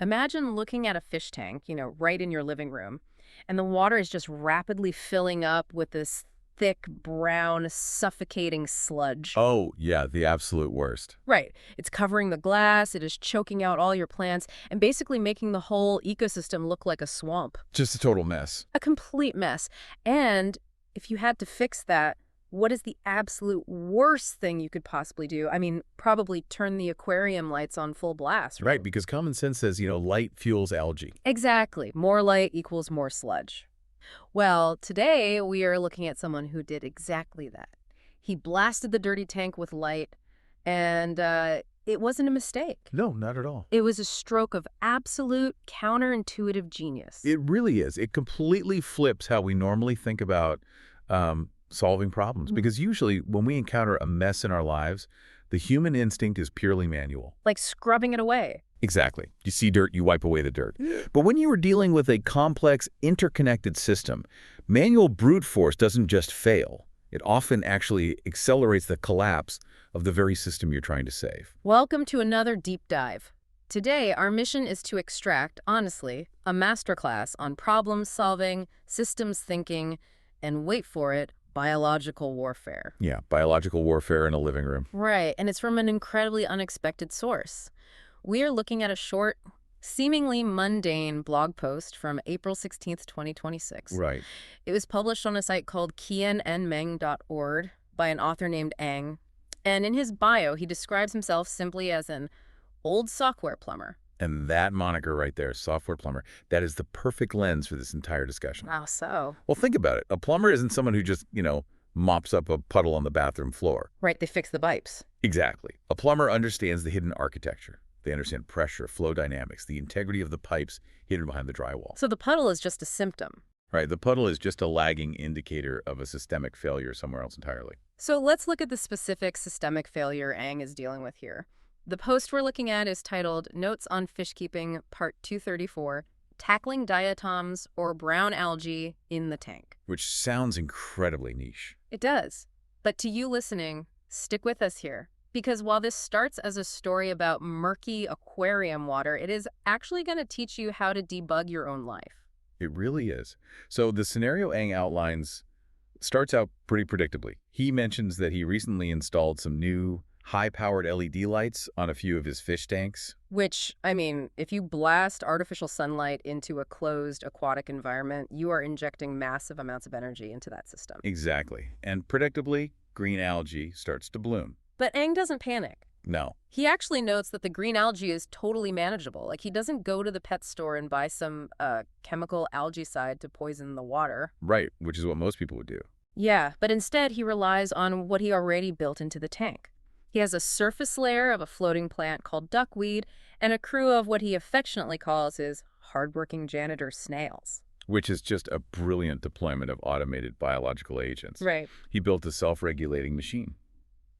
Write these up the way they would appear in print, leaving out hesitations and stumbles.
Imagine looking at a fish tank, right in your living room, and the water is just rapidly filling up with this thick, brown, suffocating sludge. Oh, yeah, the absolute worst. Right. It's covering the glass, it is choking out all your plants, and basically making the whole ecosystem look like a swamp. Just a total mess. A complete mess. And if you had to fix that, what is the absolute worst thing you could possibly do? I mean, probably turn the aquarium lights on full blast. Right, because common sense says, light fuels algae. Exactly. More light equals more sludge. Well, today we are looking at someone who did exactly that. He blasted the dirty tank with light, and it wasn't a mistake. No, not at all. It was a stroke of absolute counterintuitive genius. It really is. It completely flips how we normally think about solving problems. Because usually when we encounter a mess in our lives, the human instinct is purely manual. Like scrubbing it away. Exactly. You see dirt, you wipe away the dirt. But when you are dealing with a complex, interconnected system, manual brute force doesn't just fail. It often actually accelerates the collapse of the very system you're trying to save. Welcome to another deep dive. Today, our mission is to extract, honestly, a masterclass on problem solving, systems thinking, and wait for it, biological warfare. Yeah, biological warfare in a living room. Right, and it's from an incredibly unexpected source. We are looking at a short, seemingly mundane blog post from April 16th, 2026. Right. It was published on a site called qianenmeng.org by an author named Ang. And in his bio, he describes himself simply as an old software plumber. And that moniker right there, software plumber, that is the perfect lens for this entire discussion. Wow, so? Well, think about it. A plumber isn't someone who just, mops up a puddle on the bathroom floor. Right, they fix the pipes. Exactly. A plumber understands the hidden architecture. They understand pressure, flow dynamics, the integrity of the pipes hidden behind the drywall. So the puddle is just a symptom. Right. The puddle is just a lagging indicator of a systemic failure somewhere else entirely. So let's look at the specific systemic failure Ang is dealing with here. The post we're looking at is titled Notes on Fishkeeping, Part 234, Tackling Diatoms or Brown Algae in the Tank. Which sounds incredibly niche. It does. But to you listening, stick with us here. Because while this starts as a story about murky aquarium water, it is actually going to teach you how to debug your own life. It really is. So the scenario Ang outlines starts out pretty predictably. He mentions that he recently installed some new high-powered LED lights on a few of his fish tanks. Which, I mean, if you blast artificial sunlight into a closed aquatic environment, you are injecting massive amounts of energy into that system. Exactly. And predictably, green algae starts to bloom. But Ang doesn't panic. No. He actually notes that the green algae is totally manageable. Like, he doesn't go to the pet store and buy some chemical algaecide to poison the water. Right, which is what most people would do. Yeah, but instead he relies on what he already built into the tank. He has a surface layer of a floating plant called duckweed and a crew of what he affectionately calls his hardworking janitor snails. Which is just a brilliant deployment of automated biological agents. Right. He built a self-regulating machine.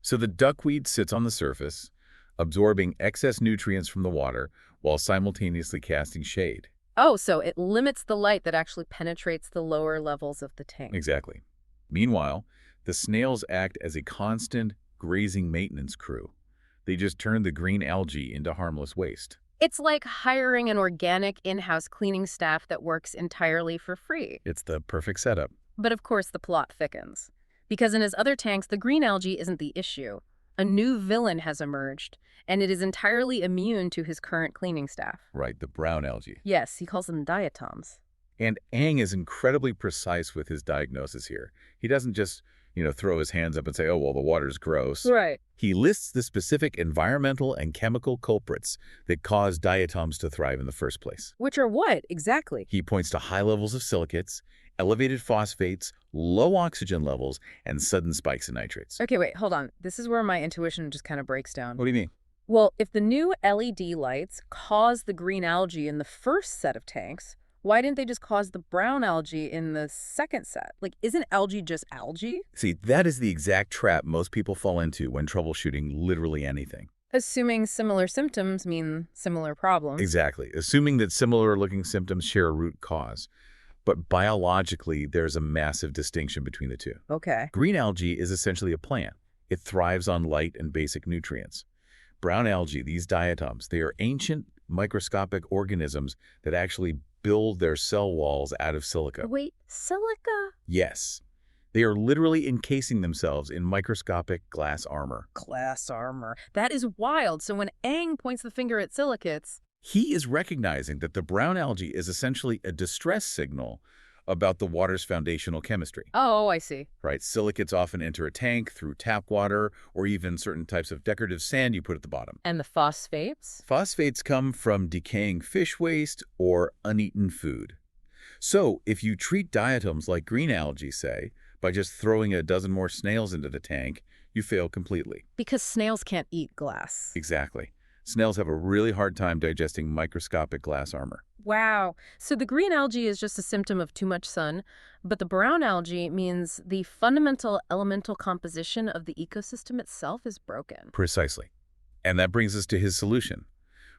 So the duckweed sits on the surface, absorbing excess nutrients from the water while simultaneously casting shade. Oh, so it limits the light that actually penetrates the lower levels of the tank. Exactly. Meanwhile, the snails act as a constant grazing maintenance crew. They just turn the green algae into harmless waste. It's like hiring an organic in-house cleaning staff that works entirely for free. It's the perfect setup. But of course, the plot thickens. Because in his other tanks, the green algae isn't the issue. A new villain has emerged, and it is entirely immune to his current cleaning staff. Right, the brown algae. Yes, he calls them diatoms. And Ang is incredibly precise with his diagnosis here. He doesn't just, throw his hands up and say, oh, well, the water's gross. Right. He lists the specific environmental and chemical culprits that cause diatoms to thrive in the first place. Which are what, exactly? He points to high levels of silicates, elevated phosphates, low oxygen levels, and sudden spikes in nitrates. Okay, wait, hold on. This is where my intuition just kind of breaks down. What do you mean? Well, if the new LED lights cause the green algae in the first set of tanks, why didn't they just cause the brown algae in the second set? Like, isn't algae just algae? See, that is the exact trap most people fall into when troubleshooting literally anything. Assuming similar symptoms mean similar problems. Exactly. Assuming that similar-looking symptoms share a root cause. But biologically, there's a massive distinction between the two. Okay. Green algae is essentially a plant. It thrives on light and basic nutrients. Brown algae, these diatoms, they are ancient, microscopic organisms that actually build their cell walls out of silica. Wait, silica? Yes. They are literally encasing themselves in microscopic glass armor. Glass armor. That is wild. So when Aang points the finger at silicates... He is recognizing that the brown algae is essentially a distress signal about the water's foundational chemistry. Oh, I see. Right? Silicates often enter a tank through tap water or even certain types of decorative sand you put at the bottom. And the phosphates? Phosphates come from decaying fish waste or uneaten food. So if you treat diatoms like green algae, say, by just throwing a dozen more snails into the tank, you fail completely. Because snails can't eat glass. Exactly. Snails have a really hard time digesting microscopic glass armor. Wow. So the green algae is just a symptom of too much sun, but the brown algae means the fundamental elemental composition of the ecosystem itself is broken. Precisely. And that brings us to his solution,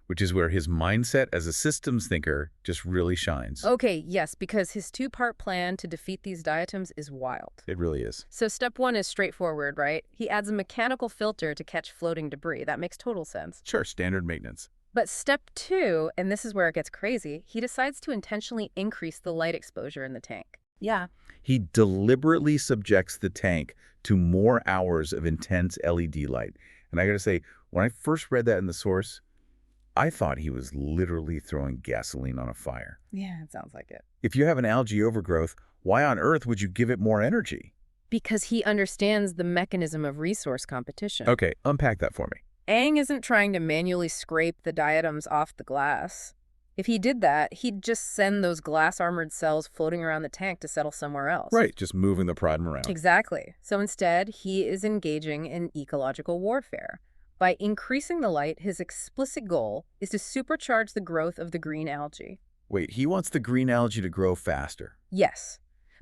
which is where his mindset as a systems thinker just really shines. Okay, yes, because his two-part plan to defeat these diatoms is wild. It really is. So step one is straightforward, right? He adds a mechanical filter to catch floating debris. That makes total sense. Sure, standard maintenance. But step two, and this is where it gets crazy, he decides to intentionally increase the light exposure in the tank. Yeah. He deliberately subjects the tank to more hours of intense LED light. And I gotta say, when I first read that in the source, I thought he was literally throwing gasoline on a fire. Yeah, it sounds like it. If you have an algae overgrowth, why on earth would you give it more energy? Because he understands the mechanism of resource competition. Okay, unpack that for me. Aang isn't trying to manually scrape the diatoms off the glass. If he did that, he'd just send those glass-armored cells floating around the tank to settle somewhere else. Right, just moving the problem around. Exactly. So instead, he is engaging in ecological warfare. By increasing the light, his explicit goal is to supercharge the growth of the green algae. Wait, he wants the green algae to grow faster. Yes,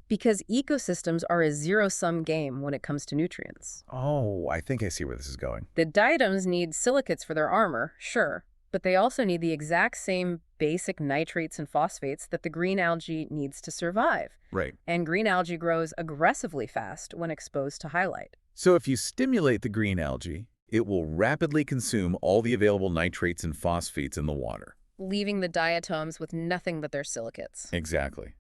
because ecosystems are a zero-sum game when it comes to nutrients. Oh, I think I see where this is going. The diatoms need silicates for their armor, sure, but they also need the exact same basic nitrates and phosphates that the green algae needs to survive. Right. And green algae grows aggressively fast when exposed to highlight. So if you stimulate the green algae, it will rapidly consume all the available nitrates and phosphates in the water. Leaving the diatoms with nothing but their silicates. Exactly.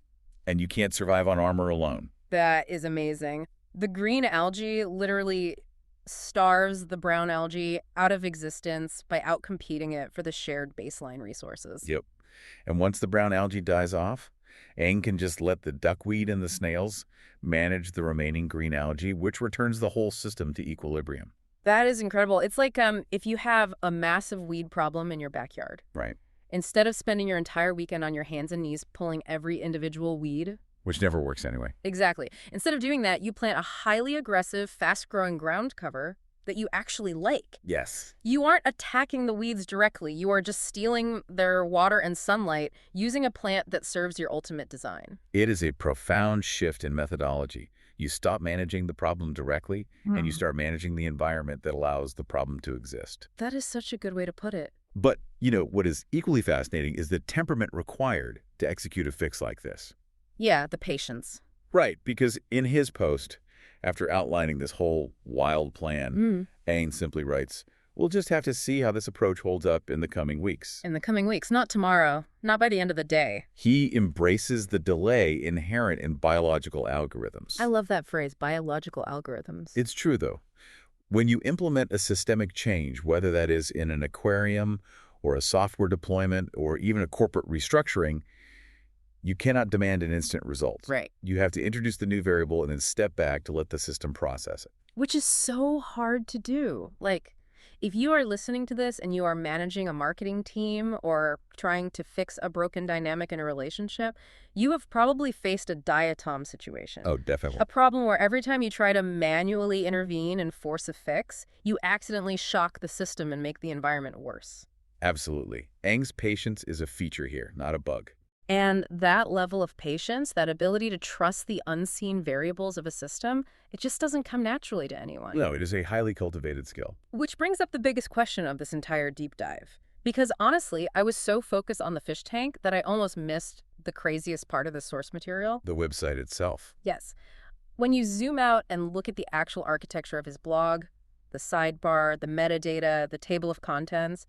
And you can't survive on armor alone. That is amazing. The green algae literally starves the brown algae out of existence by outcompeting it for the shared baseline resources. Yep. And once the brown algae dies off, Aang can just let the duckweed and the snails manage the remaining green algae, which returns the whole system to equilibrium. That is incredible. It's like if you have a massive weed problem in your backyard. Right. Instead of spending your entire weekend on your hands and knees pulling every individual weed. Which never works anyway. Exactly. Instead of doing that, you plant a highly aggressive, fast-growing ground cover that you actually like. Yes. You aren't attacking the weeds directly. You are just stealing their water and sunlight using a plant that serves your ultimate design. It is a profound shift in methodology. You stop managing the problem directly, and you start managing the environment that allows the problem to exist. That is such a good way to put it. But, what is equally fascinating is the temperament required to execute a fix like this. Yeah, the patience. Right, because in his post, after outlining this whole wild plan, Aang simply writes, "We'll just have to see how this approach holds up in the coming weeks." In the coming weeks, not tomorrow, not by the end of the day. He embraces the delay inherent in biological algorithms. I love that phrase, biological algorithms. It's true, though. When you implement a systemic change, whether that is in an aquarium or a software deployment or even a corporate restructuring, you cannot demand an instant result. Right. You have to introduce the new variable and then step back to let the system process it. Which is so hard to do. Like, if you are listening to this and you are managing a marketing team or trying to fix a broken dynamic in a relationship, you have probably faced a diatom situation. Oh, definitely. A problem where every time you try to manually intervene and force a fix, you accidentally shock the system and make the environment worse. Absolutely. Aang's patience is a feature here, not a bug. And that level of patience, that ability to trust the unseen variables of a system, it just doesn't come naturally to anyone. No, it is a highly cultivated skill. Which brings up the biggest question of this entire deep dive. Because honestly, I was so focused on the fish tank that I almost missed the craziest part of the source material. The website itself. Yes. When you zoom out and look at the actual architecture of his blog, the sidebar, the metadata, the table of contents,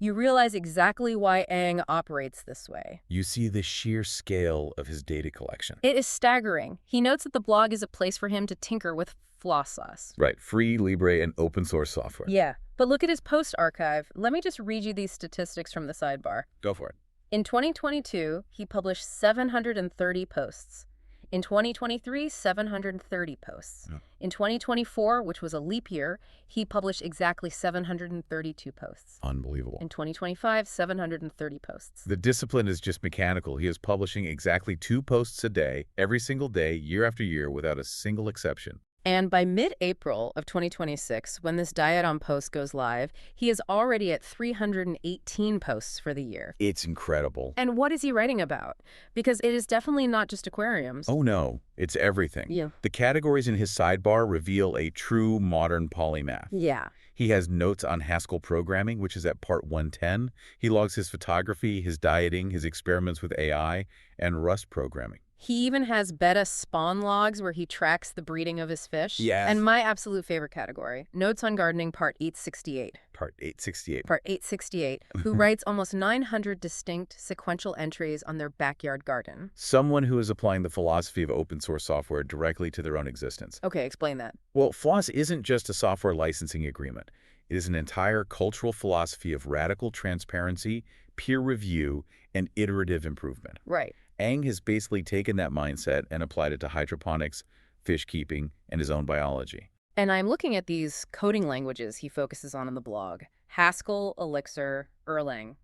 You realize exactly why Aang operates this way. You see the sheer scale of his data collection. It is staggering. He notes that the blog is a place for him to tinker with floss sauce. Right, free, libre, and open source software. Yeah, but look at his post archive. Let me just read you these statistics from the sidebar. Go for it. In 2022, he published 730 posts. In 2023, 730 posts. Yeah. In 2024, which was a leap year, he published exactly 732 posts. Unbelievable. In 2025, 730 posts. The discipline is just mechanical. He is publishing exactly 2 posts a day, every single day, year after year, without a single exception. And by mid-April of 2026, when this Diatom post goes live, he is already at 318 posts for the year. It's incredible. And what is he writing about? Because it is definitely not just aquariums. Oh no, it's everything. Yeah. The categories in his sidebar reveal a true modern polymath. Yeah. He has notes on Haskell programming, which is at part 110. He logs his photography, his dieting, his experiments with AI, and Rust programming. He even has betta spawn logs where he tracks the breeding of his fish. Yes. And my absolute favorite category, Notes on Gardening, Part 868. Part 868. Part 868, who writes almost 900 distinct sequential entries on their backyard garden. Someone who is applying the philosophy of open source software directly to their own existence. Okay, explain that. Well, FLOSS isn't just a software licensing agreement. It is an entire cultural philosophy of radical transparency, peer review, and iterative improvement. Right. Aang has basically taken that mindset and applied it to hydroponics, fish keeping, and his own biology. And I'm looking at these coding languages he focuses on in the blog. Haskell, Elixir, Erlang.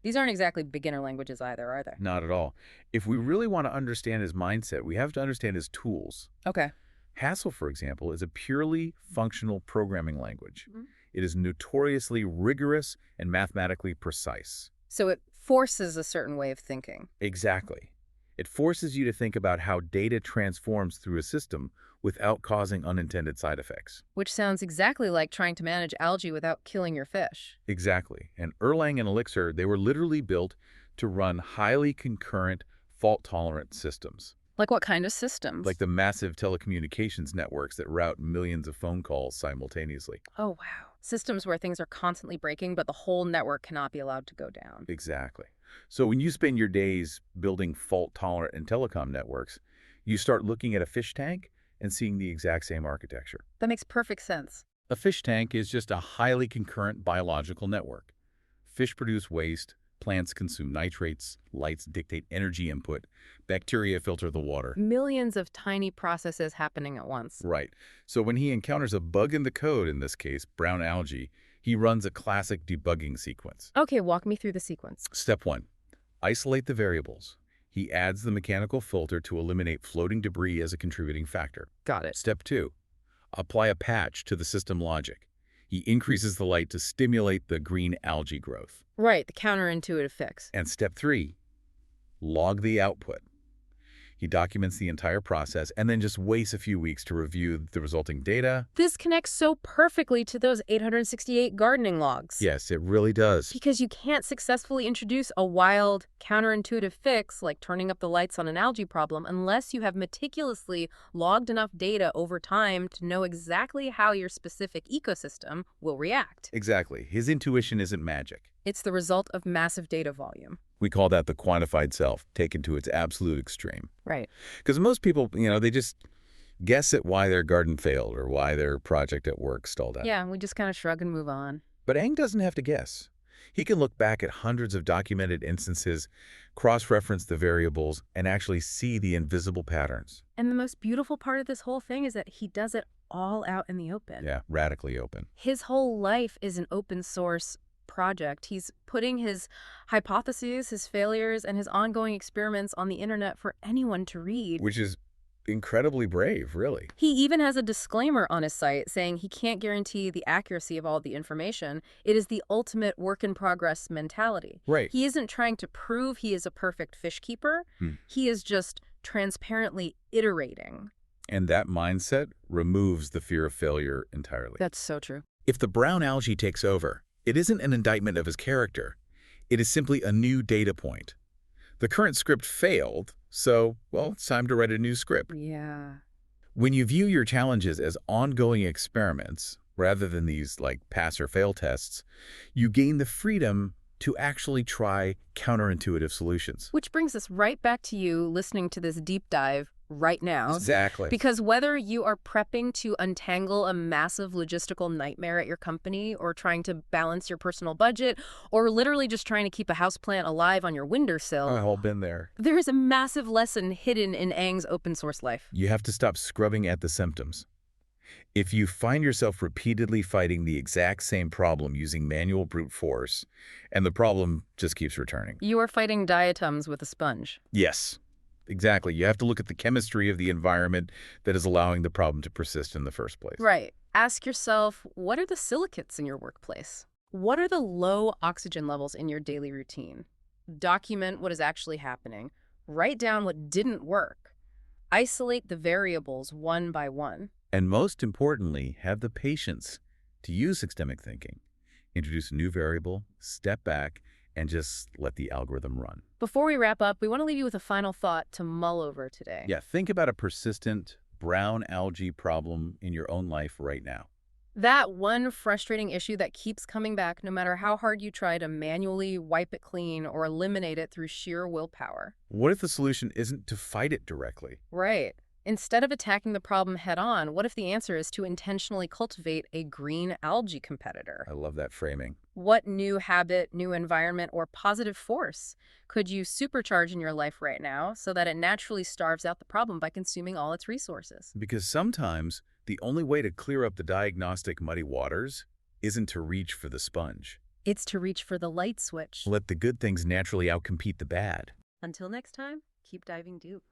These aren't exactly beginner languages either, are they? Not at all. If we really want to understand his mindset, we have to understand his tools. Okay. Haskell, for example, is a purely functional programming language. Mm-hmm. It is notoriously rigorous and mathematically precise. So it forces a certain way of thinking. Exactly. It forces you to think about how data transforms through a system without causing unintended side effects. Which sounds exactly like trying to manage algae without killing your fish. Exactly. And Erlang and Elixir, they were literally built to run highly concurrent, fault-tolerant systems. Like what kind of systems? Like the massive telecommunications networks that route millions of phone calls simultaneously. Oh, wow. Systems where things are constantly breaking, but the whole network cannot be allowed to go down. Exactly. So when you spend your days building fault-tolerant and telecom networks, you start looking at a fish tank and seeing the exact same architecture. That makes perfect sense. A fish tank is just a highly concurrent biological network. Fish produce waste, plants consume nitrates, lights dictate energy input, bacteria filter the water. Millions of tiny processes happening at once. Right. So when he encounters a bug in the code, in this case, brown algae, he runs a classic debugging sequence. Okay, walk me through the sequence. Step 1. Isolate the variables. He adds the mechanical filter to eliminate floating debris as a contributing factor. Got it. Step 2. Apply a patch to the system logic. He increases the light to stimulate the green algae growth. Right, the counterintuitive fix. And step 3. Log the output. He documents the entire process and then just waits a few weeks to review the resulting data. This connects so perfectly to those 868 gardening logs. Yes, it really does. Because you can't successfully introduce a wild, counterintuitive fix like turning up the lights on an algae problem unless you have meticulously logged enough data over time to know exactly how your specific ecosystem will react. Exactly. His intuition isn't magic. It's the result of massive data volume. We call that the quantified self, taken to its absolute extreme. Right. Because most people, they just guess at why their garden failed or why their project at work stalled out. Yeah, we just kind of shrug and move on. But Aang doesn't have to guess. He can look back at hundreds of documented instances, cross-reference the variables, and actually see the invisible patterns. And the most beautiful part of this whole thing is that he does it all out in the open. Yeah, radically open. His whole life is an open source project. He's putting his hypotheses, his failures, and his ongoing experiments on the internet for anyone to read. Which is incredibly brave, really. He even has a disclaimer on his site saying he can't guarantee the accuracy of all the information. It is the ultimate work-in-progress mentality. Right. He isn't trying to prove he is a perfect fish keeper. He is just transparently iterating. And that mindset removes the fear of failure entirely. That's so true. If the brown algae takes over, it isn't an indictment of his character. It is simply a new data point. The current script failed, so, well, it's time to write a new script. Yeah. When you view your challenges as ongoing experiments, rather than these like pass or fail tests, you gain the freedom to actually try counterintuitive solutions. Which brings us right back to you listening to this deep dive right now. Exactly. Because whether you are prepping to untangle a massive logistical nightmare at your company, or trying to balance your personal budget, or literally just trying to keep a houseplant alive on your windowsill, I've all been there. there is a massive lesson hidden in Aang's open source life. You have to stop scrubbing at the symptoms. If you find yourself repeatedly fighting the exact same problem using manual brute force, and the problem just keeps returning. You are fighting diatoms with a sponge. Yes, exactly. You have to look at the chemistry of the environment that is allowing the problem to persist in the first place. Right. Ask yourself, what are the silicates in your workplace? What are the low oxygen levels in your daily routine? Document what is actually happening. Write down what didn't work. Isolate the variables one by one. And most importantly, have the patience to use systemic thinking. Introduce a new variable, step back, and just let the algorithm run. Before we wrap up, we want to leave you with a final thought to mull over today. Yeah, think about a persistent brown algae problem in your own life right now. That one frustrating issue that keeps coming back no matter how hard you try to manually wipe it clean or eliminate it through sheer willpower. What if the solution isn't to fight it directly? Right. Instead of attacking the problem head-on, what if the answer is to intentionally cultivate a green algae competitor? I love that framing. What new habit, new environment, or positive force could you supercharge in your life right now so that it naturally starves out the problem by consuming all its resources? Because sometimes the only way to clear up the diagnostic muddy waters isn't to reach for the sponge. It's to reach for the light switch. Let the good things naturally outcompete the bad. Until next time, keep diving deep.